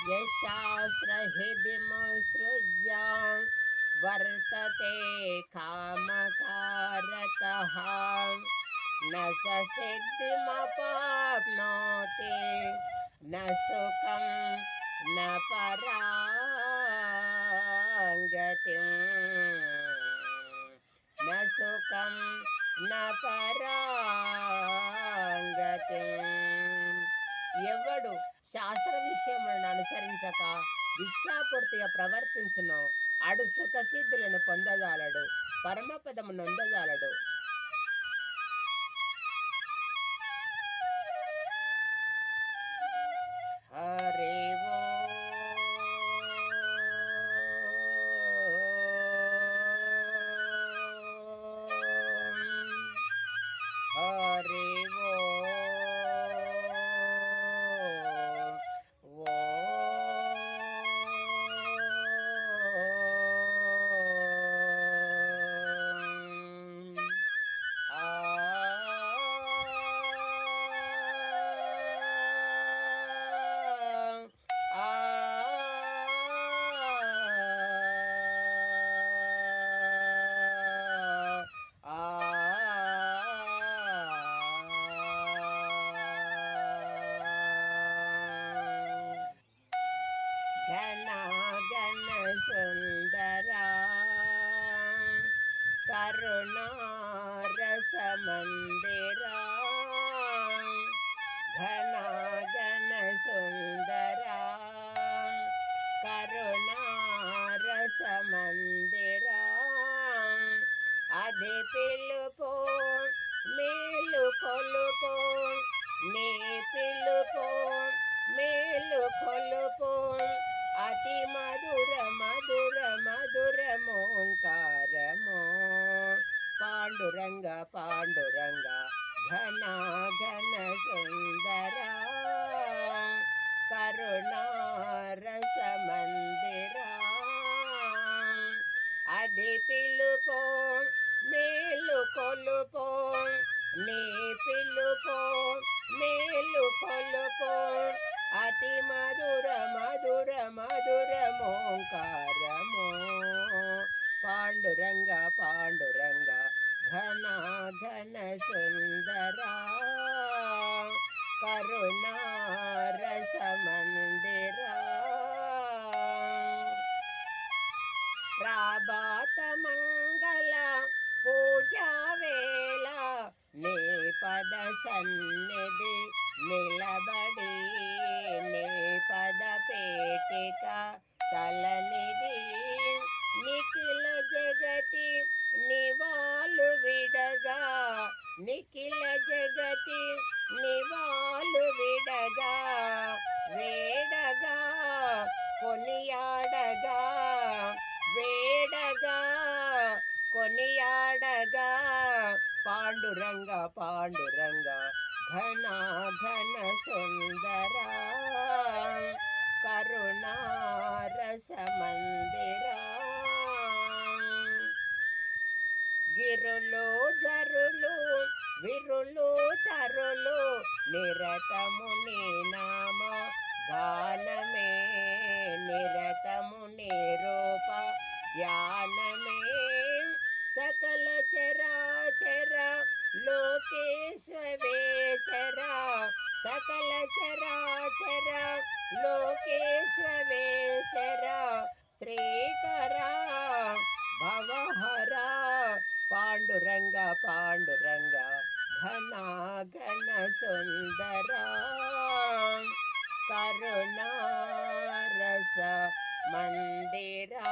यशास्त्रहृदिमुत्सृज्य वर्तते कामकारतः न स सिद्धिमवाप्नोति न सुखं न पराङ्गतिम् न सुखं न పరాంగతిం. ఎవడు శాస్త్ర విషయములను అనుసరించక విచ్చాపూర్తిగా ప్రవర్తించును ఆడు సుఖసిద్ధులను పొందజాలడు, పరమపదము నొందజాలడు. హరే ఓ హరే ఓ ఘన ఘన సుందరా కరుణారస మందిరా ఘన ఘన సుందరా కరుణారస మందిరా అది పిలుపు మేలు కొలుపు నీ పిలుపు మేలు కొలుపు అతి మధుర మధుర మధురమోంకారమో పాండురంగ పాండురంగ ఘన ఘన సుందరా కరుణారస మందిరా అది పిలుపు మేలు కొలుపు నీ పిలుపు మేలు కొలుపు అతి మధుర మధుర మధురమోంకారమో పాండురంగ పాండురంగ ఘన ఘన సుందరా కరుణారస మందిరా ప్రాభాత మంగళ పూజా వేళ నీ పద సన్నిధి నిలబడి నీ పద పేటిక తలనిధి నిఖిల జగతి నివాళు విడగా నిఖిల జగతి నివాళు విడగా వేడగా కొనియాడగా వేడగా కొనియాడగా పాండురంగ పాండురంగ ఘన ఘన సుందరా కరుణారస మందిరా గిరులు జరులు విరులు తరులు నిరతము నీ నామ గానమే నిరతము నీ రూప ధ్యానమే సకల చరాచర లోకేశ్వరేచర సకల చరాచర లోకేశ్వరేచర శ్రీకర భవహర పాండురంగ పాండురంగ ఘన ఘన సుందరా కరుణారస మందిరా